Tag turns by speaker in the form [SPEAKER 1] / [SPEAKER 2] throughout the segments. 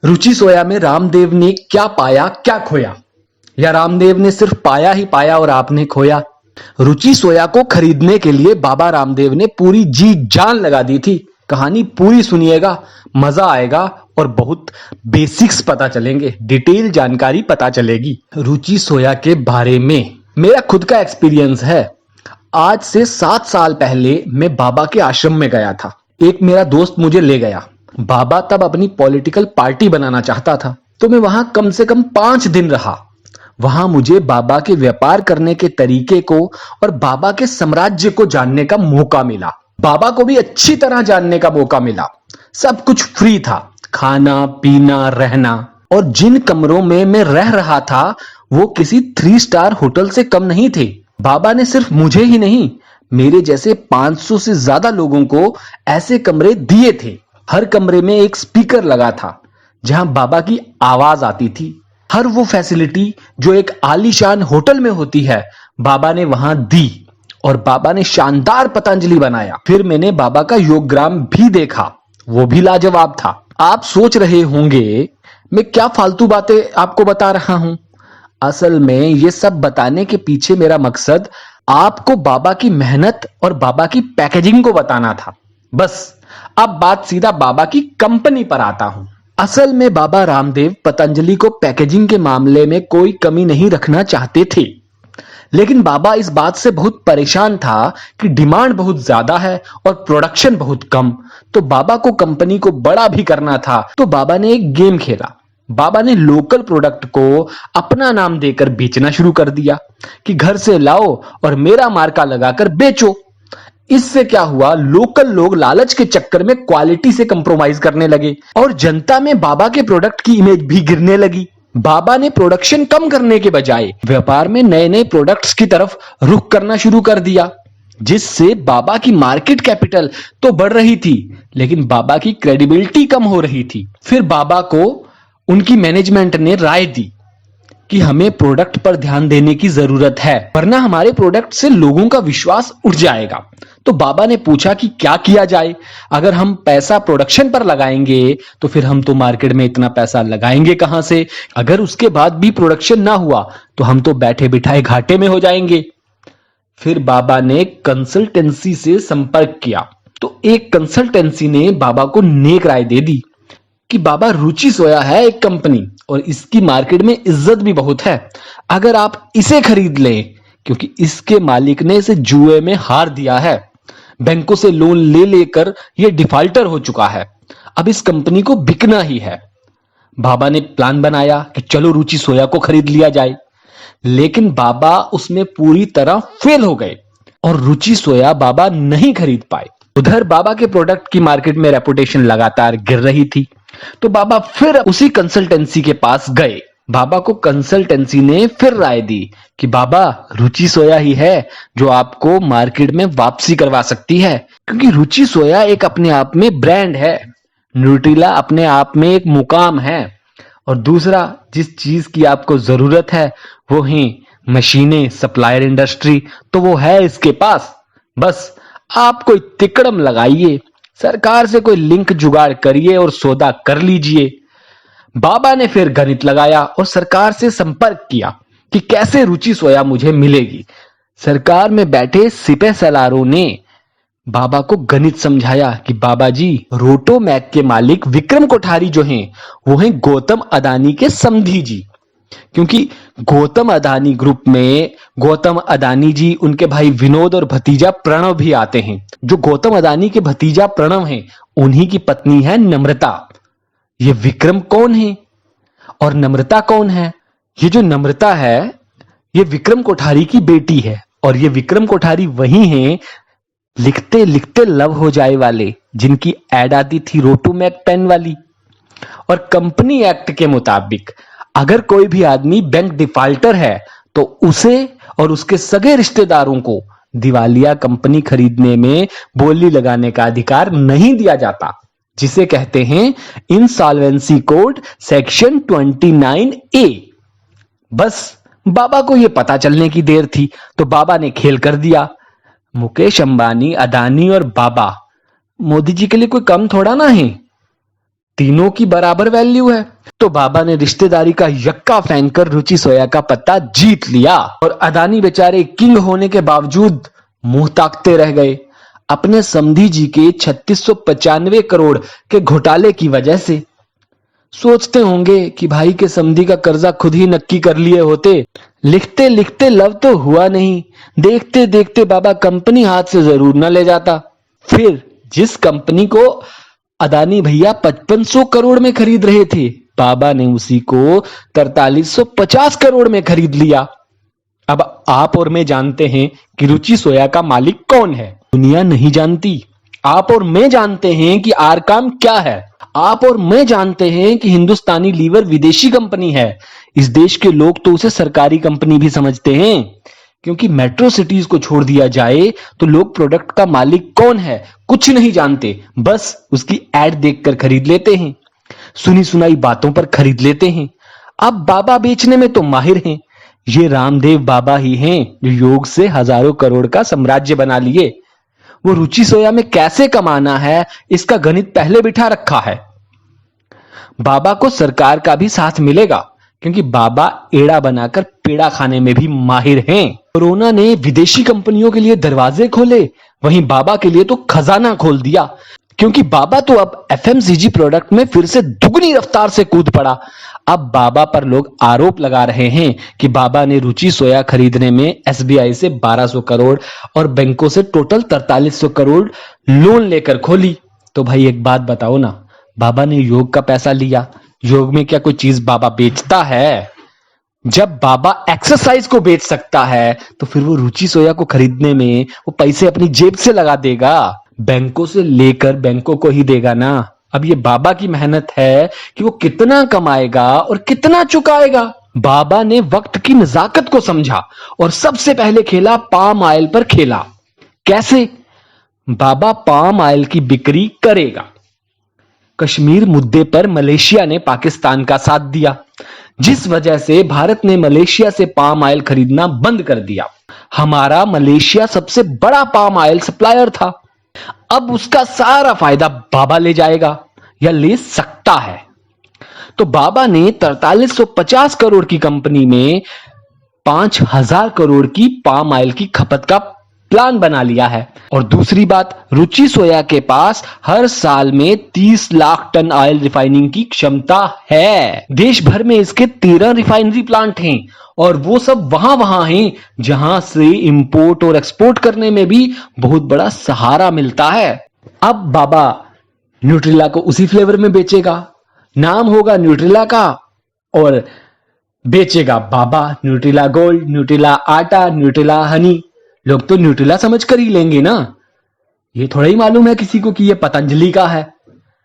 [SPEAKER 1] रुचि सोया में रामदेव ने क्या पाया क्या खोया, या रामदेव ने सिर्फ पाया ही पाया और आपने खोया। रुचि सोया को खरीदने के लिए बाबा रामदेव ने पूरी जी जान लगा दी थी। कहानी पूरी सुनिएगा, मजा आएगा और बहुत बेसिक्स पता चलेंगे, डिटेल जानकारी पता चलेगी। रुचि सोया के बारे में मेरा खुद का एक्सपीरियंस है। आज से 7 साल पहले मैं बाबा के आश्रम में गया था। एक मेरा दोस्त मुझे ले गया। बाबा तब अपनी पॉलिटिकल पार्टी बनाना चाहता था, तो मैं वहां कम से कम 5 दिन रहा। वहां मुझे बाबा के व्यापार करने के तरीके को और बाबा के साम्राज्य को जानने का मौका मिला। बाबा को भी अच्छी तरह जानने का मौका मिला। सब कुछ फ्री था, खाना पीना रहना। और जिन कमरों में मैं रह रहा था वो किसी 3 स्टार होटल से कम नहीं थे। बाबा ने सिर्फ मुझे ही नहीं, मेरे जैसे 500 से ज्यादा लोगों को ऐसे कमरे दिए थे। हर कमरे में एक स्पीकर लगा था जहां बाबा की आवाज आती थी। हर वो फैसिलिटी जो एक आलीशान होटल में होती है, बाबा ने वहां दी। और बाबा ने शानदार पतंजलि बनाया। फिर मैंने बाबा का योगग्राम भी देखा, वो भी लाजवाब था। आप सोच रहे होंगे मैं क्या फालतू बातें आपको बता रहा हूं। असल में ये सब बताने के पीछे मेरा मकसद आपको बाबा की मेहनत और बाबा की पैकेजिंग को बताना था। बस अब बात सीधा बाबा की कंपनी पर आता हूं। असल में बाबा रामदेव पतंजलि को पैकेजिंग के मामले में कोई कमी नहीं रखना चाहते थे, लेकिन बाबा इस बात से बहुत परेशान था कि डिमांड बहुत ज्यादा है और प्रोडक्शन बहुत कम। तो बाबा को कंपनी को बड़ा भी करना था, तो बाबा ने एक गेम खेला। बाबा ने लोकल प्रोडक्ट को अपना नाम देकर बेचना शुरू कर दिया कि घर से लाओ और मेरा मार्का लगाकर बेचो। इससे क्या हुआ, लोकल लोग लालच के चक्कर में क्वालिटी से कंप्रोमाइज करने लगे और जनता में बाबा के प्रोडक्ट की इमेज भी गिरने लगी। बाबा ने प्रोडक्शन कम करने के बजाय व्यापार में नए नए प्रोडक्ट्स की तरफ रुख करना शुरू कर दिया, जिससे बाबा की मार्केट कैपिटल तो बढ़ रही थी, लेकिन बाबा की क्रेडिबिलिटी कम हो रही थी। फिर बाबा को उनकी मैनेजमेंट ने राय दी कि हमें प्रोडक्ट पर ध्यान देने की जरूरत है, वरना हमारे प्रोडक्ट से लोगों का विश्वास उठ जाएगा। तो बाबा ने पूछा कि क्या किया जाए। अगर हम पैसा प्रोडक्शन पर लगाएंगे तो फिर हम तो मार्केट में इतना पैसा लगाएंगे कहां से। अगर उसके बाद भी प्रोडक्शन ना हुआ तो हम तो बैठे बिठाए घाटे में हो जाएंगे। फिर बाबा ने कंसल्टेंसी से संपर्क किया, तो एक कंसल्टेंसी ने बाबा को नेक राय दे दी कि बाबा रुचि सोया है एक कंपनी और इसकी मार्केट में इज्जत भी बहुत है। अगर आप इसे खरीद लें, क्योंकि इसके मालिक ने इसे जुए में हार दिया है, बैंकों से लोन ले लेकर यह डिफॉल्टर हो चुका है, अब इस कंपनी को बिकना ही है। बाबा ने प्लान बनाया कि चलो रुचि सोया को खरीद लिया जाए, लेकिन बाबा उसमें पूरी तरह फेल हो गए और रुचि सोया बाबा नहीं खरीद पाए। उधर बाबा के प्रोडक्ट की मार्केट में रेपुटेशन लगातार गिर रही थी, तो बाबा फिर उसी कंसल्टेंसी के पास गए। बाबा को कंसल्टेंसी ने फिर राय दी कि बाबा रुचि सोया ही है जो आपको मार्केट में वापसी करवा सकती है, क्योंकि रुचि सोया एक अपने आप में ब्रांड है, न्यूट्रिला अपने आप में एक मुकाम है, और दूसरा जिस चीज की आपको जरूरत है वो है मशीनें, सप्लायर इंडस्ट्री, तो वो है इसके पास। बस आप कोई तिकड़म लगाइए, सरकार से कोई लिंक जुगाड़ करिए और सौदा कर लीजिए। बाबा ने फिर गणित लगाया और सरकार से संपर्क किया कि कैसे रुचि सोया मुझे मिलेगी। सरकार में बैठे सिपह सलारों ने बाबा को गणित समझाया कि बाबा जी, रोटोमैक के मालिक विक्रम कोठारी जो हैं वो हैं गौतम अदानी के समधी जी, क्योंकि गौतम अदानी ग्रुप में गौतम अदानी जी, उनके भाई विनोद और भतीजा प्रणव भी आते हैं। जो गौतम अदानी के भतीजा प्रणव हैं, उन्हीं की पत्नी है नम्रता। ये विक्रम कौन है और नम्रता कौन है? ये जो नम्रता है ये विक्रम कोठारी की बेटी है, और ये विक्रम कोठारी वही हैं लिखते लिखते लव हो जाए वाले, जिनकी एड आती थी रोटोमैक पेन वाली। और कंपनी एक्ट के मुताबिक अगर कोई भी आदमी बैंक डिफॉल्टर है तो उसे और उसके सगे रिश्तेदारों को दिवालिया कंपनी खरीदने में बोली लगाने का अधिकार नहीं दिया जाता, जिसे कहते हैं इंसॉल्वेंसी कोड सेक्शन 29A। बस बाबा को यह पता चलने की देर थी, तो बाबा ने खेल कर दिया। मुकेश अंबानी, अदानी और बाबा मोदी जी के लिए कोई कम थोड़ा ना है। तीनों की बराबर वैल्यू है। तो बाबा ने रिश्तेदारी का यक्का फेंक कर रुचि सोया का पत्ता जीत लिया और अदानी बेचारे किंग होने के बावजूद मुंह ताकते रह गए अपने समधी जी के 3695 करोड़ के घोटाले की वजह से। सोचते होंगे कि भाई के समधी का कर्जा खुद ही नक्की कर लिए होते। लिखते लिखते लव तो हुआ नहीं, देखते देखते बाबा कंपनी हाथ से जरूर न ले जाता। फिर जिस कंपनी को अदानी भैया 5500 करोड़ में खरीद रहे थे, बाबा ने उसी को 4350 करोड़ में खरीद लिया। अब आप और मैं जानते हैं कि रुचि सोया का मालिक कौन है। दुनिया नहीं जानती। आप और मैं जानते हैं कि आरकाम क्या है। आप और मैं जानते हैं कि हिंदुस्तानी लीवर विदेशी कंपनी है। इस देश के लोग तो उसे सरकारी कंपनी भी समझते हैं, क्योंकि मेट्रो सिटीज को छोड़ दिया जाए तो लोग प्रोडक्ट का मालिक कौन है कुछ नहीं जानते, बस उसकी एड देखकर खरीद लेते हैं, सुनी सुनाई बातों पर खरीद लेते हैं। अब बाबा बेचने में तो माहिर हैं। ये रामदेव बाबा ही हैं जो योग से हजारों करोड़ का साम्राज्य बना लिए। वो रुचि सोया में कैसे कमाना है इसका गणित पहले बिठा रखा है। बाबा को सरकार का भी साथ मिलेगा, क्योंकि बाबा एड़ा बनाकर पेड़ा खाने में भी माहिर हैं। कोरोना ने विदेशी कंपनियों के लिए दरवाजे खोले, वहीं बाबा के लिए तो खजाना खोल दिया, क्योंकि बाबा तो अब एफएमसीजी प्रोडक्ट में फिर से दुगनी रफ्तार से कूद पड़ा। अब बाबा पर लोग आरोप लगा रहे हैं कि बाबा ने रुचि सोया खरीदने में एसबीआई से 1200 करोड़ और बैंकों से टोटल 4300 करोड़ लोन लेकर खोली। तो भाई एक बात बताओ ना, बाबा ने योग का पैसा लिया, योग में क्या कोई चीज बाबा बेचता है? जब बाबा एक्सरसाइज को बेच सकता है तो फिर वो रुचि सोया को खरीदने में वो पैसे अपनी जेब से लगा देगा, बैंकों से लेकर बैंकों को ही देगा ना। अब ये बाबा की मेहनत है कि वो कितना कमाएगा और कितना चुकाएगा। बाबा ने वक्त की नजाकत को समझा और सबसे पहले खेला पाम ऑयल पर खेला। कैसे? बाबा पाम ऑयल की बिक्री करेगा। कश्मीर मुद्दे पर मलेशिया ने पाकिस्तान का साथ दिया, जिस वजह से भारत ने मलेशिया से पाम ऑयल खरीदना बंद कर दिया। हमारा मलेशिया सबसे बड़ा पाम ऑयल सप्लायर था। अब उसका सारा फायदा बाबा ले जाएगा या ले सकता है। तो बाबा ने 4350 करोड़ की कंपनी में 5000 करोड़ की पाम ऑयल की खपत का प्लान बना लिया है। और दूसरी बात, रुचि सोया के पास हर साल में 30 लाख टन ऑयल रिफाइनिंग की क्षमता है। देश भर में इसके 13 रिफाइनरी प्लांट हैं और वो सब वहां हैं जहां से इंपोर्ट और एक्सपोर्ट करने में भी बहुत बड़ा सहारा मिलता है। अब बाबा न्यूट्रिला को उसी फ्लेवर में बेचेगा, नाम होगा न्यूट्रिला का और बेचेगा बाबा। न्यूट्रिला गोल्ड, न्यूट्रिला आटा, न्यूट्रिला हनी। लोग तो न्यूट्रिला समझ कर ही लेंगे ना। ये थोड़ा ही मालूम है किसी को कि ये पतंजलि का है।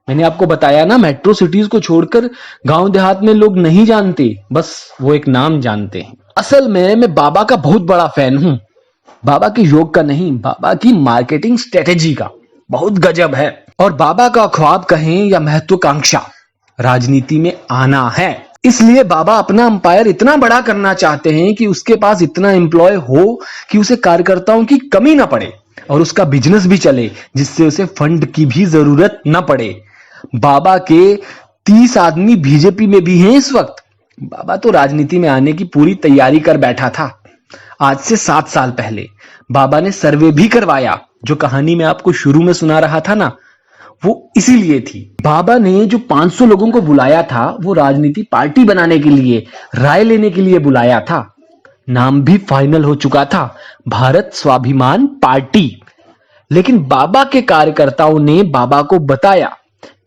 [SPEAKER 1] मैंने आपको बताया ना, मेट्रो सिटीज को छोड़कर गांव देहात में लोग नहीं जानते, बस वो एक नाम जानते हैं। असल में मैं बाबा का बहुत बड़ा फैन हूं, बाबा के योग का नहीं, बाबा की मार्केटिंग स्ट्रेटेजी का बहुत गजब है। और बाबा का ख्वाब कहें या महत्वाकांक्षा, राजनीति में आना है। इसलिए बाबा अपना अंपायर इतना बड़ा करना चाहते हैं कि उसके पास इतना एम्प्लॉय हो कि उसे कार्यकर्ताओं की कमी ना पड़े और उसका बिजनेस भी चले, जिससे उसे फंड की भी जरूरत ना पड़े। बाबा के 30 आदमी बीजेपी में भी हैं इस वक्त। बाबा तो राजनीति में आने की पूरी तैयारी कर बैठा था। आज से 7 साल पहले बाबा ने सर्वे भी करवाया। जो कहानी मैं आपको शुरू में सुना रहा था ना, वो इसीलिए थी। बाबा ने जो 500 लोगों को बुलाया था वो राजनीति पार्टी बनाने के लिए, राय लेने के लिए बुलाया था। नाम भी फाइनल हो चुका था, भारत स्वाभिमान पार्टी। लेकिन बाबा के कार्यकर्ताओं ने बाबा को बताया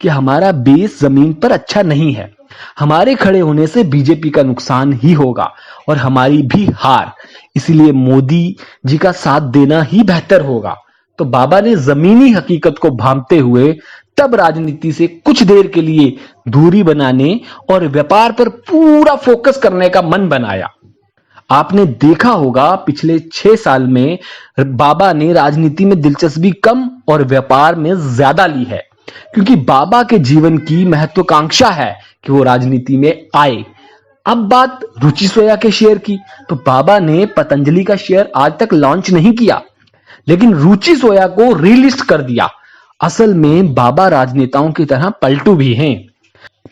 [SPEAKER 1] कि हमारा बेस जमीन पर अच्छा नहीं है, हमारे खड़े होने से बीजेपी का नुकसान ही होगा और हमारी भी हार, इसलिए मोदी जी का साथ देना ही बेहतर होगा। तो बाबा ने जमीनी हकीकत को भांपते हुए तब राजनीति से कुछ देर के लिए दूरी बनाने और व्यापार पर पूरा फोकस करने का मन बनाया। आपने देखा होगा पिछले 6 साल में बाबा ने राजनीति में दिलचस्पी कम और व्यापार में ज्यादा ली है, क्योंकि बाबा के जीवन की महत्वाकांक्षा है कि वो राजनीति में आए। अब बात रुचि सोया के शेयर की, तो बाबा ने पतंजलि का शेयर आज तक लॉन्च नहीं किया, लेकिन रुचि सोया को रीलिस्ट कर दिया। असल में बाबा राजनेताओं की तरह पलटू भी हैं।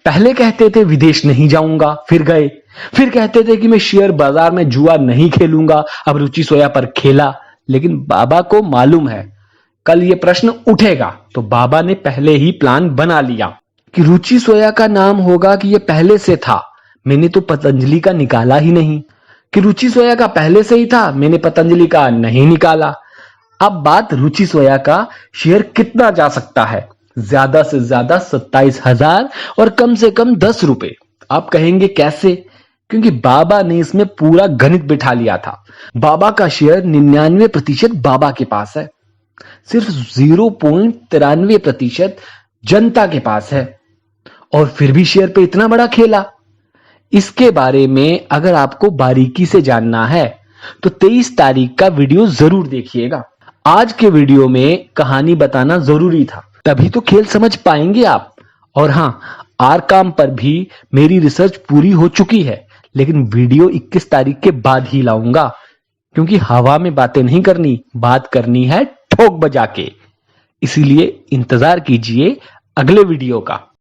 [SPEAKER 1] पहले कहते थे विदेश नहीं जाऊंगा, फिर गए। फिर कहते थे कि मैं शेयर बाजार में जुआ नहीं खेलूंगा, अब रुचि सोया पर खेला। लेकिन बाबा को मालूम है कल ये प्रश्न उठेगा, तो बाबा ने पहले ही प्लान बना लिया कि रुचि सोया का नाम होगा कि ये पहले से था, मैंने तो पतंजलि का निकाला ही नहीं। कि रुचि सोया का पहले से ही था, मैंने पतंजलि का नहीं निकाला। अब बात रुचि सोया का शेयर कितना जा सकता है, ज्यादा से ज्यादा 27,000 और कम से कम 10 रुपए। आप कहेंगे कैसे? क्योंकि बाबा ने इसमें पूरा गणित बिठा लिया था। बाबा का शेयर 99% बाबा के पास है, सिर्फ 0.93% जनता के पास है, और फिर भी शेयर पे इतना बड़ा खेला। इसके बारे में अगर आपको बारीकी से जानना है तो 23 तारीख का वीडियो जरूर देखिएगा। आज के वीडियो में कहानी बताना जरूरी था, तभी तो खेल समझ पाएंगे आप। और हां, आरकाम पर भी मेरी रिसर्च पूरी हो चुकी है, लेकिन वीडियो 21 तारीख के बाद ही लाऊंगा, क्योंकि हवा में बातें नहीं करनी, बात करनी है ठोक बजा के। इसीलिए इंतजार कीजिए अगले वीडियो का।